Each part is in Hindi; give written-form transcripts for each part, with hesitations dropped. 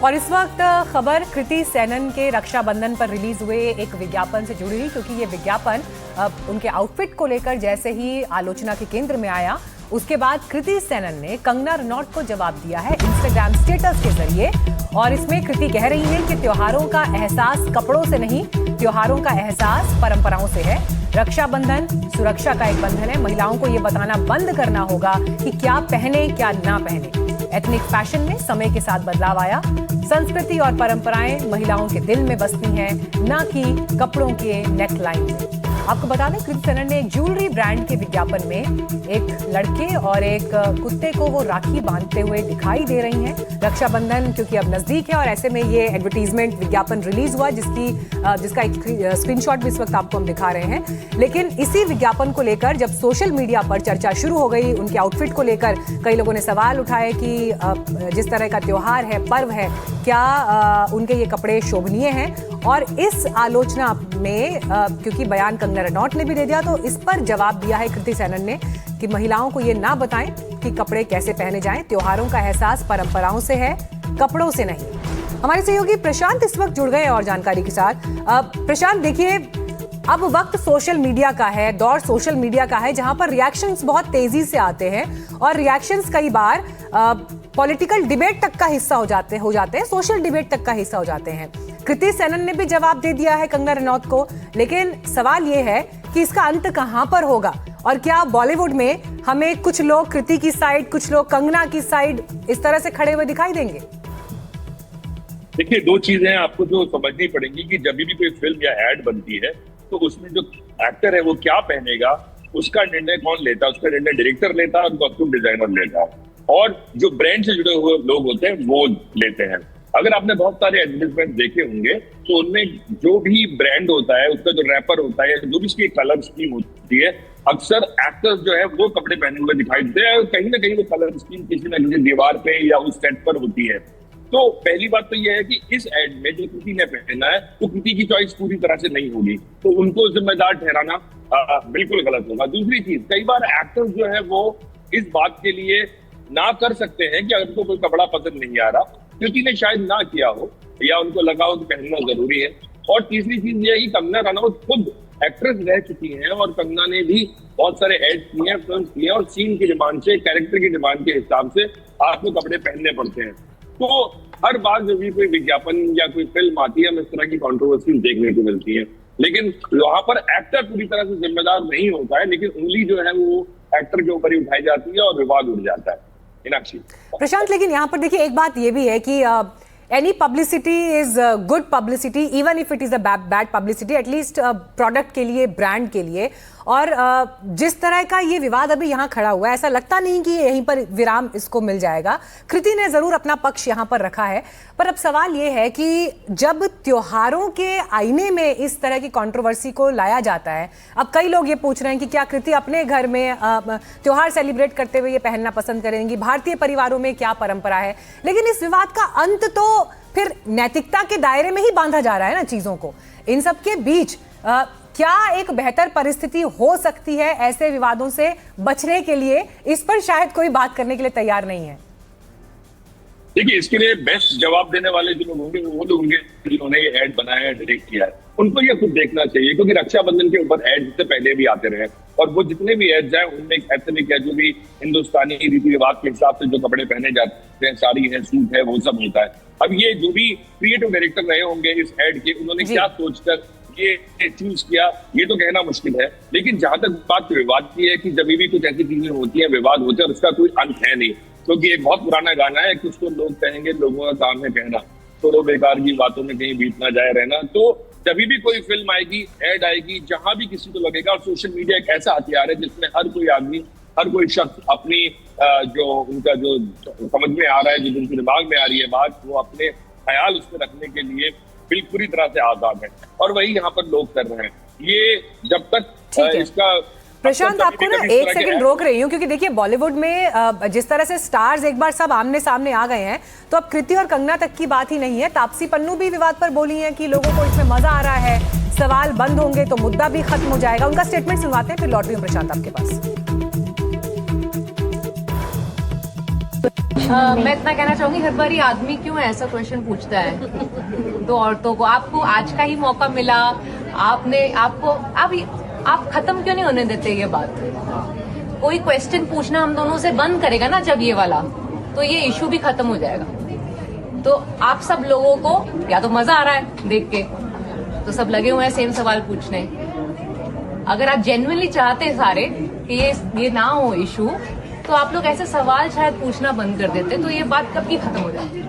और इस वक्त खबर कृति सेनन के रक्षाबंधन पर रिलीज हुए एक विज्ञापन से जुड़ी हुई, क्योंकि ये विज्ञापन उनके आउटफिट को लेकर जैसे ही आलोचना के केंद्र में आया, उसके बाद कृति सेनन ने कंगना रनौत को जवाब दिया है इंस्टाग्राम स्टेटस के जरिए। और इसमें कृति कह रही है कि त्योहारों का एहसास कपड़ों से नहीं, त्योहारों का एहसास परंपराओं से है। रक्षाबंधन सुरक्षा का एक बंधन है। महिलाओं को ये बताना बंद करना होगा कि क्या पहने क्या ना पहने। एथनिक फैशन में समय के साथ बदलाव आया। संस्कृति और परंपराएं महिलाओं के दिल में बसती हैं, ना कि कपड़ों के नेकलाइन में। आपको बता दें, कृति सेनन ने एक ज्वेलरी ब्रांड के विज्ञापन में एक लड़के और एक कुत्ते को वो राखी बांधते हुए दिखाई दे रही हैं। रक्षाबंधन क्योंकि अब नजदीक है और ऐसे में ये एडवर्टीजमेंट विज्ञापन रिलीज हुआ, जिसका एक स्क्रीनशॉट भी इस वक्त आपको हम दिखा रहे हैं। लेकिन इसी विज्ञापन को लेकर जब सोशल मीडिया पर चर्चा शुरू हो गई, उनके आउटफिट को लेकर कई लोगों ने सवाल उठाए कि जिस तरह का त्योहार है, पर्व है, क्या उनके ये कपड़े शोभनीय हैं। और इस आलोचना में क्योंकि बयान कंगना रनौत ने भी दे दिया, तो इस पर जवाब दिया है कृति सेनन ने कि महिलाओं को ये ना बताएं कि कपड़े कैसे पहने जाएं। त्योहारों का एहसास परंपराओं से है, कपड़ों से नहीं। हमारे सहयोगी प्रशांत इस वक्त जुड़ गए और जानकारी के साथ। प्रशांत, देखिए, अब वक्त सोशल मीडिया का है, दौर सोशल मीडिया का है, जहां पर रिएक्शंस बहुत तेजी से आते हैं और रिएक्शंस कई बार पॉलिटिकल डिबेट तक का हिस्सा हो जाते हैं, सोशल डिबेट तक का हिस्सा हो जाते हैं। कृति सेनन ने भी जवाब दे दिया है कंगना रनौत को, लेकिन सवाल ये है कि इसका अंत कहां पर होगा और क्या बॉलीवुड में हमें कुछ लोग कृति की साइड, कुछ लोग कंगना की साइड इस तरह से खड़े हुए दिखाई देंगे? देखिए, दो चीजें आपको जो समझनी पड़ेंगी कि जब भी कोई फिल्म या एड बनती है तो उसमें जो एक्टर है वो क्या पहनेगा, उसका निर्णय कौन लेता है? उसका निर्णय डायरेक्टर लेता है और कॉस्ट्यूम डिजाइनर लेता है, और जो ब्रांड से जुड़े हुए लोग होते हैं वो लेते हैं। अगर आपने बहुत सारे एडवर्टाइजमेंट देखे होंगे तो उनमें जो भी ब्रांड होता है, उसका जो रैपर होता है, जो भी उसकी कलर स्कीम होती है, अक्सर एक्टर्स जो है वो कपड़े पहने हुए दिखाई देते हैं और कहीं ना कहीं वो कलर स्कीम किसी न किसी दीवार पे या उस सेट पर होती है। तो पहली बात तो यह है कि इस एड में जो कृति ने पहना है वो कृति की चॉइस पूरी तरह से नहीं होगी, तो उनको जिम्मेदार ठहराना बिल्कुल गलत होगा। दूसरी चीज, कई बार एक्टर्स जो है वो इस बात के लिए ना कर सकते हैं कि अगर उनको कोई कपड़ा पसंद नहीं आ रहा, कृति ने शायद ना किया हो या उनको लगा हो कि पहनना जरूरी है। और तीसरी चीज ये है कि कंगना रनौत खुद एक्ट्रेस रह चुकी हैं और कंगना ने भी बहुत सारे एड किए हैं, फिल्म किए हैं, और सीन की डिमांड से, कैरेक्टर की डिमांड के हिसाब से आपको कपड़े पहनने पड़ते हैं। तो हर बार जब भी कोई विज्ञापन या कोई फिल्म आती है, हमें इस तरह की कंट्रोवर्सी देखने को मिलती है, लेकिन वहां पर एक्टर पूरी तरह से जिम्मेदार नहीं होता है, लेकिन उंगली जो है वो एक्टर के ऊपर ही उठाई जाती है और विवाद उड़ जाता है। प्रशांत, लेकिन यहाँ पर देखिए, एक बात ये भी है कि any publicity is good publicity, even if it is a bad publicity, at least product के लिए, ब्रांड के लिए। और जिस तरह का ये विवाद अभी यहाँ खड़ा हुआ है, ऐसा लगता नहीं कि यहीं पर विराम इसको मिल जाएगा। कृति ने जरूर अपना पक्ष यहाँ पर रखा है, पर अब सवाल ये है कि जब त्योहारों के आईने में इस तरह की कंट्रोवर्सी को लाया जाता है, अब कई लोग ये पूछ रहे हैं कि क्या कृति अपने घर में त्योहार सेलिब्रेट करते हुए ये पहनना पसंद करेंगी, भारतीय परिवारों में क्या परंपरा है। लेकिन इस विवाद का अंत तो फिर नैतिकता के दायरे में ही बांधा जा रहा है ना चीजों को। इन सब के बीच क्या एक बेहतर परिस्थिति हो सकती है ऐसे विवादों से बचने के लिए? इस पर शायद कोई बात करने के लिए तैयार नहीं है। देखिए, इसके लिए बेस्ट जवाब देने वाले जो लोग होंगे वो लोग होंगे जिन्होंने ये एड बनाया है, डायरेक्ट किया है। उनको ये खुद देखना चाहिए, क्योंकि रक्षाबंधन के ऊपर एड से पहले भी आते रहे और वो जितने भी एड्स हैं उनमें एथनिक है, जो भी हिंदुस्तानी रीति रिवाज के हिसाब से जो कपड़े पहने जाते हैं, साड़ी है, सूट है, वो सब होता है। अब ये जो भी क्रिएटिव डायरेक्टर रहे होंगे इस एड के, उन्होंने क्या सोचकर ये चूज किया, ये तो कहना मुश्किल है। लेकिन जहां तक बात विवाद की है कि जब भी कुछ ऐसी चीजें होती है, विवाद होते हैं, उसका कोई अंत है नहीं, क्योंकि एक बहुत पुराना गाना है कि उसको लोग कहेंगे लोगों का काम है कहना, छोड़ो बेकार की बातों में कहीं बीत ना जाए रहना। तो जब भी कोई फिल्म आएगी, एड आएगी, जहां भी किसी को लगेगा, और सोशल मीडिया एक ऐसा हथियार है जिसमें हर कोई आदमी, हर कोई शख्स अपनी जो उनका जो समझ में आ रहा है, जो उनके दिमाग में आ रही है बात, वो अपने ख्याल उसमें रखने के लिए बिल्कुल पूरी तरह से आजाद है, और वही यहाँ पर लोग कर रहे हैं। ये जब तक इसका प्रशांत, आपको ना एक सेकंड रोक रही हूँ, क्योंकि देखिए बॉलीवुड में जिस तरह से स्टार्स एक बार सब आमने सामने आ गए हैं, तो अब कृति और कंगना तक की बात ही नहीं है। तापसी पन्नू भी विवाद पर बोली हैं कि लोगों को इसमें मजा आ रहा है, सवाल बंद होंगे तो मुद्दा भी खत्म हो जाएगा। उनका स्टेटमेंट सुनवाते हैं, फिर लौट रही हूँ प्रशांत आपके पास। मैं इतना कहना चाहूंगी, हर बार आदमी क्यों ऐसा क्वेश्चन पूछता है दो औरतों को? आपको आज का ही मौका मिला, आप खत्म क्यों नहीं होने देते ये बात? कोई क्वेश्चन पूछना हम दोनों से बंद करेगा ना जब ये वाला, तो ये इशू भी खत्म हो जाएगा। तो आप सब लोगों को या तो मजा आ रहा है देख के, तो सब लगे हुए हैं सेम सवाल पूछने। अगर आप जेन्युइनली चाहते सारे कि ये ना हो इशू, तो आप लोग ऐसे सवाल शायद पूछना बंद कर देते, तो ये बात कब की खत्म हो जाती।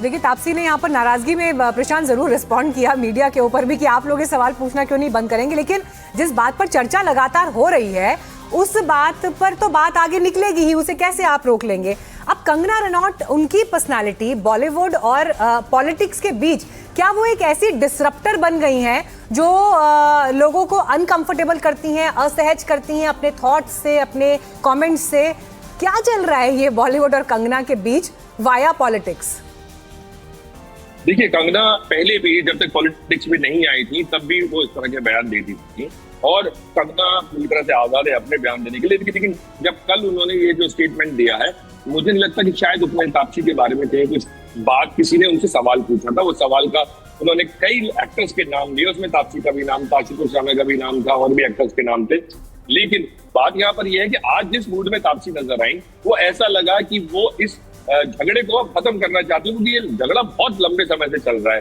देखिए, तापसी ने यहाँ पर नाराजगी में प्रशांत जरूर रिस्पॉन्ड किया मीडिया के ऊपर भी कि आप लोग ये सवाल पूछना क्यों नहीं बंद करेंगे, लेकिन जिस बात पर चर्चा लगातार हो रही है उस बात पर तो बात आगे निकलेगी ही, उसे कैसे आप रोक लेंगे? अब कंगना रनौत, उनकी पर्सनालिटी बॉलीवुड और पॉलिटिक्स के बीच, क्या वो एक ऐसी डिसरप्टर बन गई हैं जो लोगों को अनकंफर्टेबल करती हैं, असहज करती हैं अपने थॉट्स से, अपने कमेंट्स से? क्या चल रहा है ये बॉलीवुड और कंगना के बीच वाया पॉलिटिक्स? देखिए, कंगना पहले भी जब तक पॉलिटिक्स में नहीं आई थी तब भी वो इस तरह के बयान देती थी, और कंगना पूरी तरह से आजाद है अपने बयान देने के लिए। लेकिन जब कल उन्होंने ये जो स्टेटमेंट दिया है, मुझे नहीं लगता कि शायद उसमें तापसी के बारे में थे कुछ बात, किसी ने उनसे सवाल पूछा था, वो सवाल का उन्होंने कई एक्टर्स के नाम लिए, उसमें तापसी का भी नाम था, आशुतोष राणा का भी नाम था, और भी एक्टर्स के नाम थे। लेकिन बात यहाँ पर यह है कि आज जिस मूड में तापसी नजर आई, वो ऐसा लगा कि वो इस झगड़े को खत्म करना चाहती है, क्योंकि ये झगड़ा बहुत लंबे समय से चल रहा है।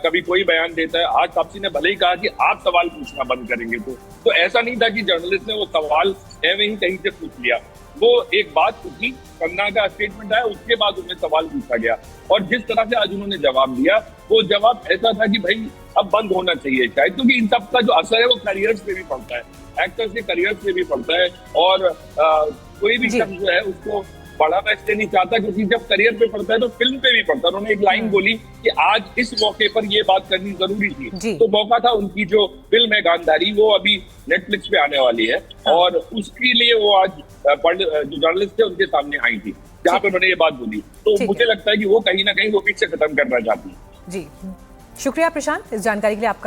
कभी कोई बयान देता है, आज तापसी ने भले ही कहा कि आप सवाल पूछना बंद करेंगे, तो ऐसा नहीं था कि जर्नलिस्ट ने वो सवाल एवं ही कहीं से पूछ लिया। वो एक बात पूछी, कंगना का स्टेटमेंट आया, उसके बाद उन्हें सवाल पूछा गया, और जिस तरह से आज उन्होंने जवाब दिया, वो जवाब ऐसा था कि भाई अब बंद होना चाहिए शायद, क्योंकि इन सब का जो असर है वो करियर्स पे भी पड़ता है, एक्टर्स के करियर्स पे भी पड़ता है, और कोई भी शख्स जो है उसको बढ़ाना इसलिए नहीं चाहता क्योंकि जब करियर पे पड़ता है तो फिल्म पे भी पड़ता है। उन्होंने एक लाइन बोली कि आज इस मौके पर ये बात करनी जरूरी थी, तो मौका था। उनकी जो फिल्म है गांधारी, वो अभी नेटफ्लिक्स पे आने वाली है, और उसके लिए वो आज जो जर्नलिस्ट थे उनके सामने आई थी, जहाँ पे उन्होंने ये बात बोली। तो मुझे लगता है कि वो कहीं ना कहीं वो पीछे खत्म करना चाहती है। जी, शुक्रिया प्रशांत इस जानकारी के लिए आपका।